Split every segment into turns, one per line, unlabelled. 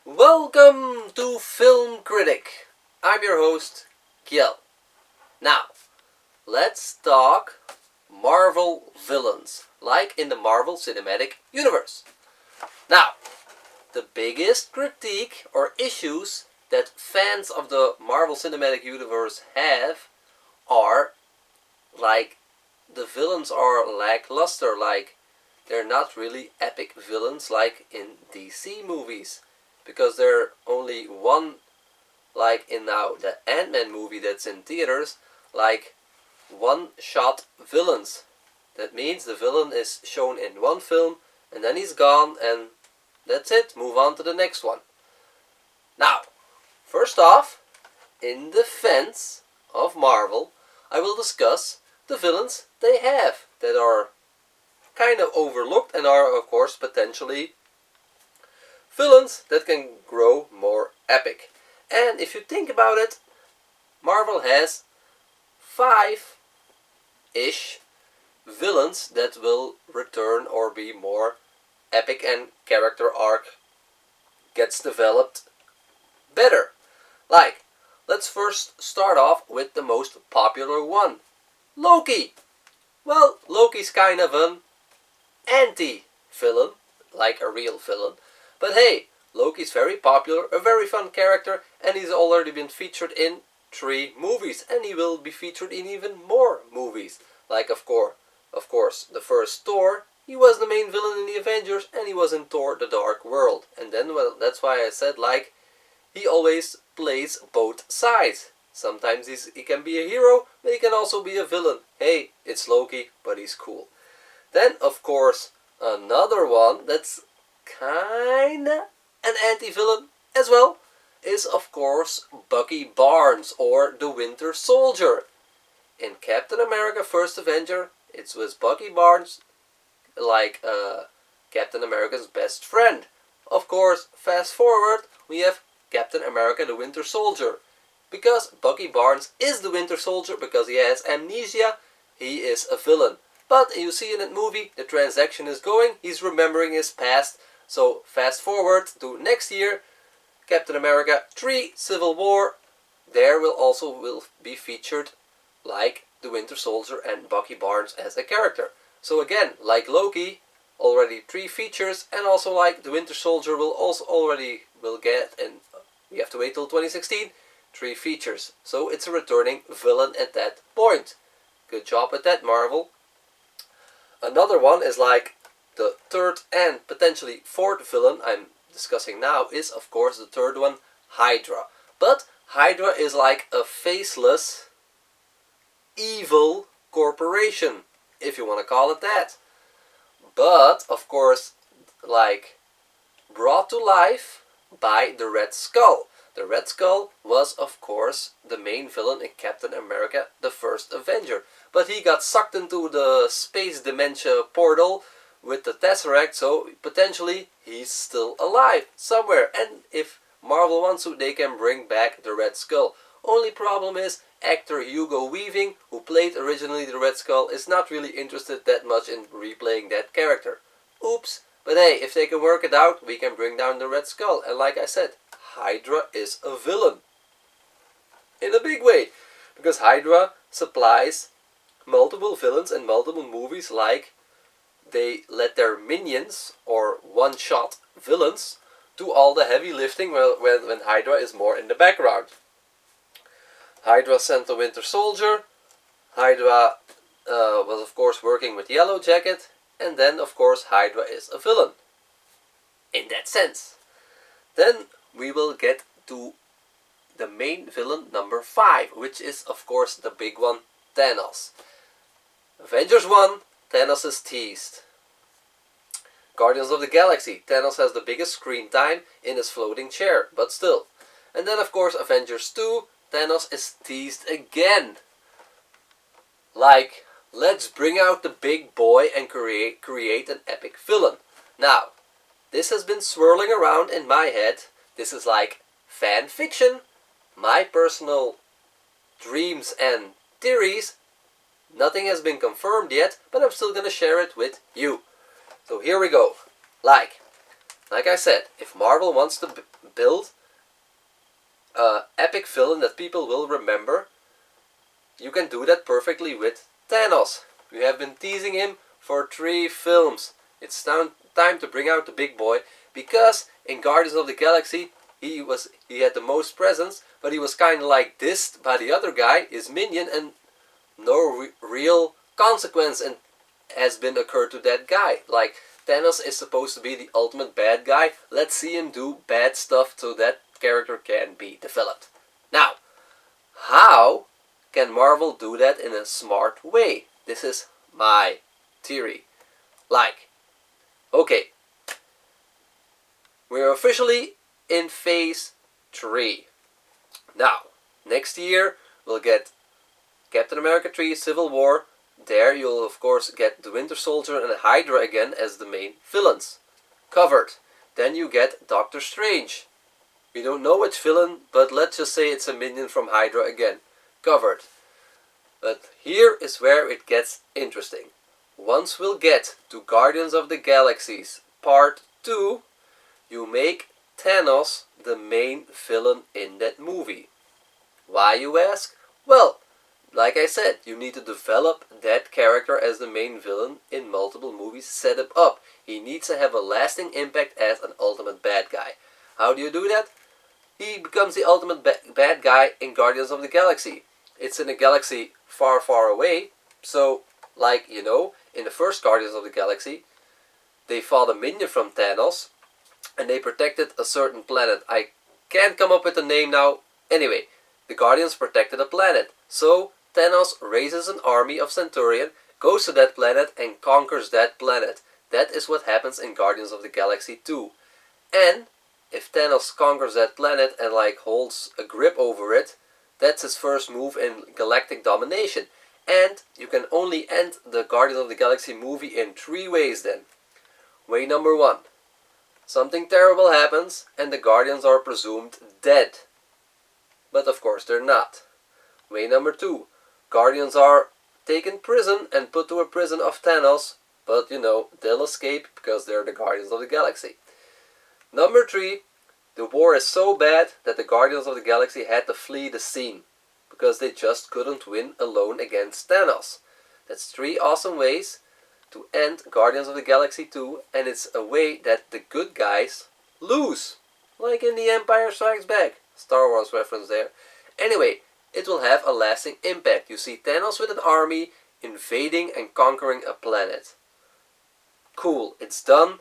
Welcome to Film Critic. I'm your host, Kiel. Now, let's talk Marvel villains, like in the Marvel Cinematic Universe. Now, the biggest critique or issues that fans of the Marvel Cinematic Universe have are like the villains are lackluster, like they're not really epic villains like in DC movies. Because they're only one, like in now the Ant-Man movie that's in theaters, like one-shot villains. That means the villain is shown in one film and then he's gone and that's it, move on to the next one. Now, first off, in defense of Marvel, I will discuss the villains they have that are kind of overlooked and are of course potentially villains that can grow more epic. And if you think about it, Marvel has 5-ish villains that will return or be more epic and character arc gets developed better. Like, let's first start off with the most popular one, Loki. Well, Loki's kind of an anti-villain, like a real villain. But hey, Loki's very popular, a very fun character, and he's already been featured in 3 movies, and he will be featured in even more movies. Like of course, the first Thor, he was the main villain in the Avengers, and he was in Thor: The Dark World. And then, well, that's why I said, like, he always plays both sides. Sometimes he can be a hero, but he can also be a villain. Hey, it's Loki, but he's cool. Then, of course, another one that's kinda an anti-villain as well is of course Bucky Barnes, or the Winter Soldier. In Captain America First Avenger, it was Bucky Barnes, like Captain America's best friend. Of course, fast forward, we have Captain America the Winter Soldier. Because Bucky Barnes is the Winter Soldier, because he has amnesia, he is a villain. But you see in that movie, the transaction is going, he's remembering his past. So fast forward to next year, Captain America 3 Civil War, there will be featured like the Winter Soldier and Bucky Barnes as a character. So again, like Loki, already 3 features, and also like the Winter Soldier will get, and we have to wait till 2016, 3 features. So it's a returning villain at that point. Good job with that, Marvel. Another one is like the third and potentially 4th villain I'm discussing now is of course the third one, Hydra. But Hydra is like a faceless, evil corporation, if you want to call it that. But of course, like, brought to life by the Red Skull. The Red Skull was of course the main villain in Captain America the First Avenger. But he got sucked into the space dementia portal with the Tesseract, so potentially he's still alive somewhere. And if Marvel wants to, they can bring back the Red Skull. Only problem is actor Hugo Weaving, who played originally the Red Skull, is not really interested that much in replaying that character. Oops. But hey, if they can work it out, we can bring down the Red Skull. And like I said, Hydra is a villain. In a big way. Because Hydra supplies multiple villains in multiple movies, like they let their minions, or one-shot villains, do all the heavy lifting when Hydra is more in the background. Hydra sent the Winter Soldier. Hydra was of course working with Yellow Jacket. And then of course Hydra is a villain. In that sense. Then we will get to the main villain number 5, which is of course the big one, Thanos. Avengers 1, Thanos is teased. Guardians of the Galaxy, Thanos has the biggest screen time in his floating chair, but still. And then of course Avengers 2, Thanos is teased again. Like, let's bring out the big boy and create an epic villain. Now, this has been swirling around in my head. This is like fan fiction, my personal dreams and theories. Nothing has been confirmed yet, but I'm still gonna share it with you. So here we go. Like I said, if Marvel wants to build an epic villain that people will remember, you can do that perfectly with Thanos. We have been teasing him for 3 films. It's time to bring out the big boy, because in Guardians of the Galaxy he had the most presence, but he was kind of like dissed by the other guy, his minion, and no real consequence has been occurred to that guy. Like, Thanos is supposed to be the ultimate bad guy. Let's see him do bad stuff so that character can be developed. Now, how can Marvel do that in a smart way? This is my theory. Like, okay, we're officially in phase 3. Now, next year we'll get Captain America 3 Civil War. There you'll of course get the Winter Soldier and Hydra again as the main villains. Covered. Then you get Doctor Strange. We don't know which villain, but let's just say it's a minion from Hydra again. Covered. But here is where it gets interesting. Once we'll get to Guardians of the Galaxies Part 2, you make Thanos the main villain in that movie. Why, you ask? Well, like I said, you need to develop that character as the main villain in multiple movies, set him up. He needs to have a lasting impact as an ultimate bad guy. How do you do that? He becomes the ultimate bad guy in Guardians of the Galaxy. It's in a galaxy far, far away. So, like, you know, in the first Guardians of the Galaxy, they fought a minion from Thanos, and they protected a certain planet. I can't come up with the name now. Anyway, the Guardians protected a planet. So, Thanos raises an army of Centurion, goes to that planet, and conquers that planet. That is what happens in Guardians of the Galaxy 2. And if Thanos conquers that planet and like holds a grip over it, that's his first move in galactic domination. And you can only end the Guardians of the Galaxy movie in 3 ways then. Way number 1. Something terrible happens and the Guardians are presumed dead. But of course they're not. Way number 2. Guardians are taken prison and put to a prison of Thanos, but you know, they'll escape because they're the Guardians of the Galaxy. Number 3. The war is so bad that the Guardians of the Galaxy had to flee the scene because they just couldn't win alone against Thanos. That's 3 awesome ways to end Guardians of the Galaxy 2, and it's a way that the good guys lose. Like in The Empire Strikes Back. Star Wars reference there. Anyway, it will have a lasting impact. You see Thanos with an army invading and conquering a planet. Cool, it's done.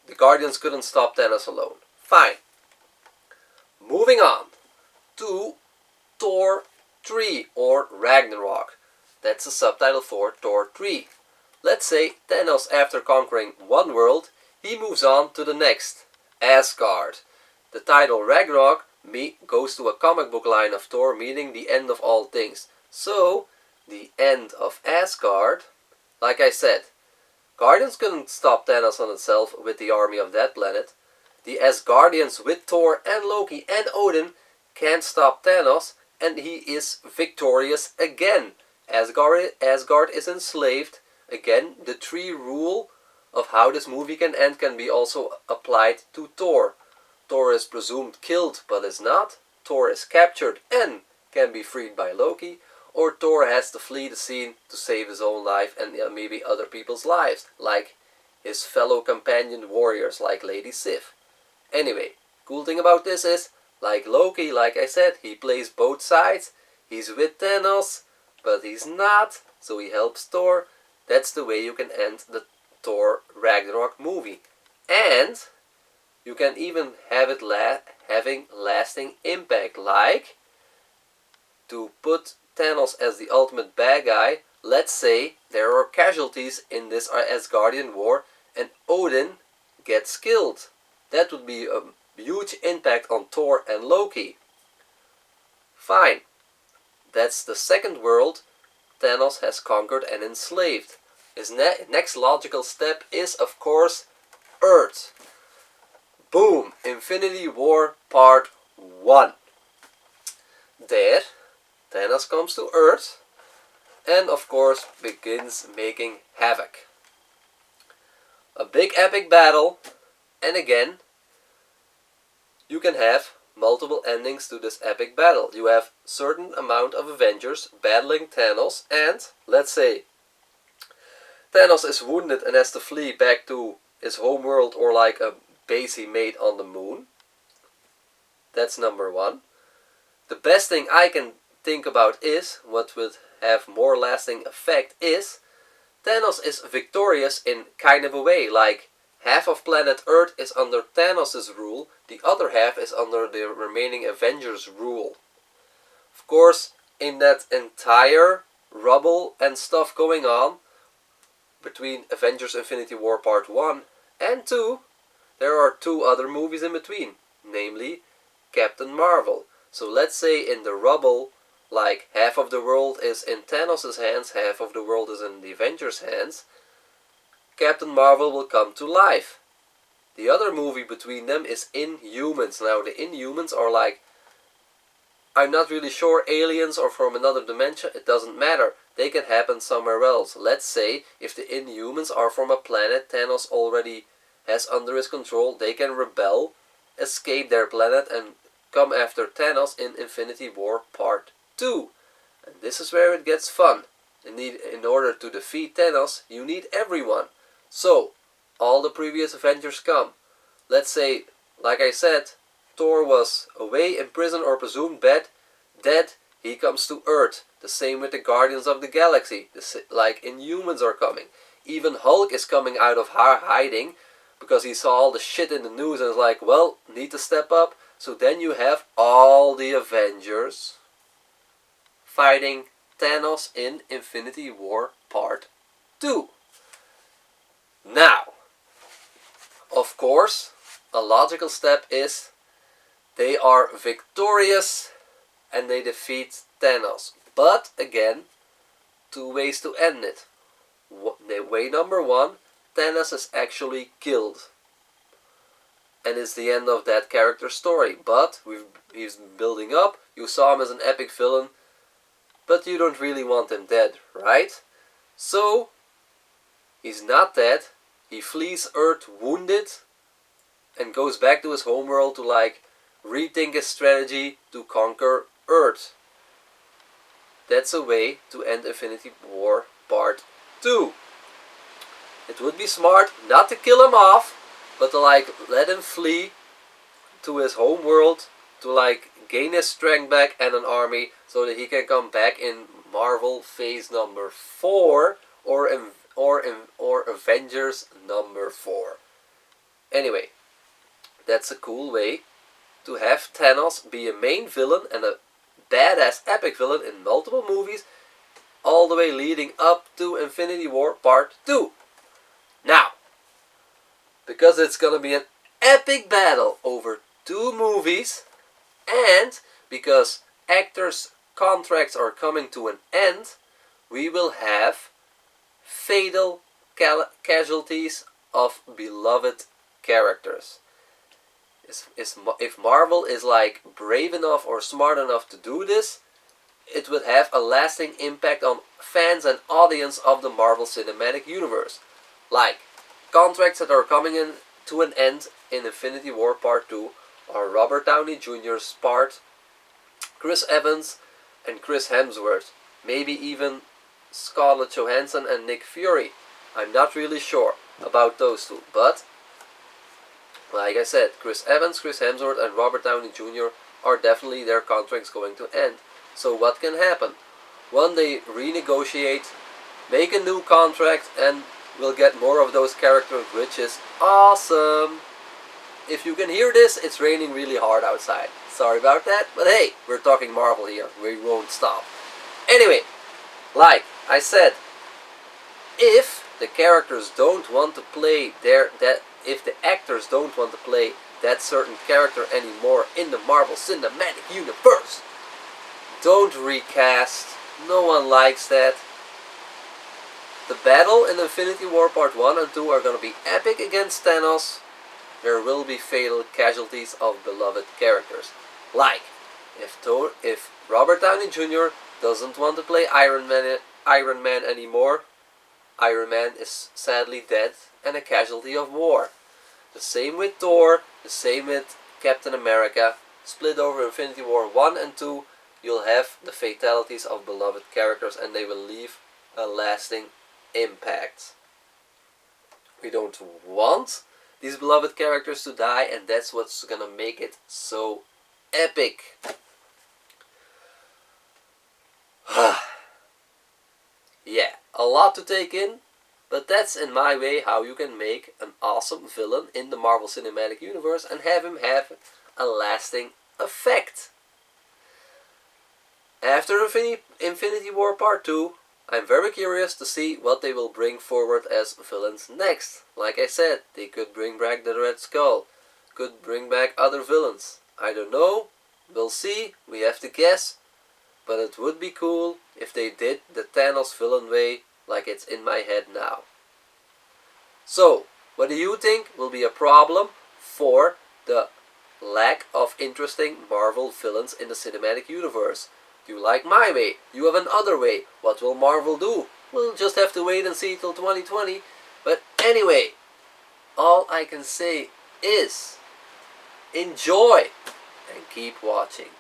The Guardians couldn't stop Thanos alone. Fine. Moving on to Thor 3 or Ragnarok. That's the subtitle for Thor 3. Let's say Thanos, after conquering one world, he moves on to the next, Asgard. The title Ragnarok goes to a comic book line of Thor, meaning the end of all things. So, the end of Asgard, like I said, Guardians couldn't stop Thanos on itself with the army of that planet. The Asgardians with Thor and Loki and Odin can't stop Thanos, and he is victorious again. Asgard is enslaved. Again, the 3 rule of how this movie can end can be also applied to Thor. Thor is presumed killed but is not. Thor is captured and can be freed by Loki. Or Thor has to flee the scene to save his own life and maybe other people's lives, like his fellow companion warriors like Lady Sif. Anyway, cool thing about this is, like Loki, like I said, he plays both sides. He's with Thanos, but he's not, so he helps Thor. That's the way you can end the Thor Ragnarok movie. And you can even have it having lasting impact, like to put Thanos as the ultimate bad guy. Let's say there are casualties in this Asgardian war and Odin gets killed. That would be a huge impact on Thor and Loki. Fine. That's the second world Thanos has conquered and enslaved. His next logical step is, of course, Earth. Boom! Infinity War Part 1. There, Thanos comes to Earth and, of course, begins making havoc. A big epic battle, and again, you can have multiple endings to this epic battle. You have certain amount of Avengers battling Thanos, and let's say Thanos is wounded and has to flee back to his homeworld or like a base he made on the moon. That's number one. The best thing I can think about is, what would have more lasting effect is, Thanos is victorious in kind of a way, like half of planet Earth is under Thanos' rule, the other half is under the remaining Avengers' rule. Of course, in that entire rubble and stuff going on, between Avengers Infinity War Part 1 and 2, there are two other movies in between, namely Captain Marvel. So let's say in the rubble, like half of the world is in Thanos' hands, half of the world is in the Avengers' hands, Captain Marvel will come to life. The other movie between them is Inhumans. Now the Inhumans are like, I'm not really sure, aliens or from another dimension, it doesn't matter. They can happen somewhere else. Let's say if the Inhumans are from a planet Thanos already has under his control, they can rebel, escape their planet and come after Thanos in Infinity War Part 2. And this is where it gets fun. In order to defeat Thanos, you need everyone. So, all the previous Avengers come. Let's say, like I said, Thor was away in prison or presumed dead. He comes to Earth. The same with the Guardians of the Galaxy. Like Inhumans are coming. Even Hulk is coming out of hiding because he saw all the shit in the news and is like, well, need to step up. So then you have all the Avengers fighting Thanos in Infinity War Part 2. Now, of course, a logical step is they are victorious and they defeat Thanos. But again, two ways to end it. Way number one, Thanos is actually killed. And it's the end of that character's story. But he's building up. You saw him as an epic villain. But you don't really want him dead, right? So, he's not dead. He flees Earth wounded. And goes back to his homeworld to like rethink his strategy to conquer Earth. That's a way to end Infinity War Part 2. It would be smart not to kill him off, but to like let him flee to his home world to like gain his strength back and an army so that he can come back in Marvel Phase number 4 or Avengers number 4. Anyway, that's a cool way to have Thanos be a main villain and a badass epic villain in multiple movies, all the way leading up to Infinity War Part 2. Now, because it's gonna be an epic battle over 2 movies, and because actors' contracts are coming to an end, we will have fatal casualties of beloved characters. If Marvel is like brave enough or smart enough to do this, it would have a lasting impact on fans and audience of the Marvel Cinematic Universe. Like, contracts that are coming in to an end in Infinity War Part 2 are Robert Downey Jr.'s part, Chris Evans and Chris Hemsworth, maybe even Scarlett Johansson and Nick Fury. I'm not really sure about those two, but like I said, Chris Evans, Chris Hemsworth and Robert Downey Jr. are definitely their contracts going to end. So what can happen? One, they renegotiate, make a new contract, and we'll get more of those characters, which is awesome. If you can hear this, it's raining really hard outside. Sorry about that, but hey, we're talking Marvel here. We won't stop. Anyway, like I said, if the characters don't want to play if the actors don't want to play that certain character anymore in the Marvel Cinematic Universe, don't recast. No one likes that. The battle in Infinity War Part 1 and 2 are going to be epic against Thanos. There will be fatal casualties of beloved characters. Like, if Robert Downey Jr. doesn't want to play Iron Man anymore, Iron Man is sadly dead and a casualty of war. The same with Thor, the same with Captain America, split over Infinity War 1 and 2, you'll have the fatalities of beloved characters and they will leave a lasting impact. We don't want these beloved characters to die, and that's what's gonna make it so epic. Yeah, a lot to take in, but that's in my way how you can make an awesome villain in the Marvel Cinematic Universe and have him have a lasting effect. After Infinity War Part 2, I'm very curious to see what they will bring forward as villains next. Like I said, they could bring back the Red Skull, could bring back other villains. I don't know, we'll see, we have to guess. But it would be cool if they did the Thanos villain way like it's in my head now. So, what do you think will be a problem for the lack of interesting Marvel villains in the cinematic universe? Do you like my way? You have another way. What will Marvel do? We'll just have to wait and see till 2020. But anyway, all I can say is enjoy and keep watching.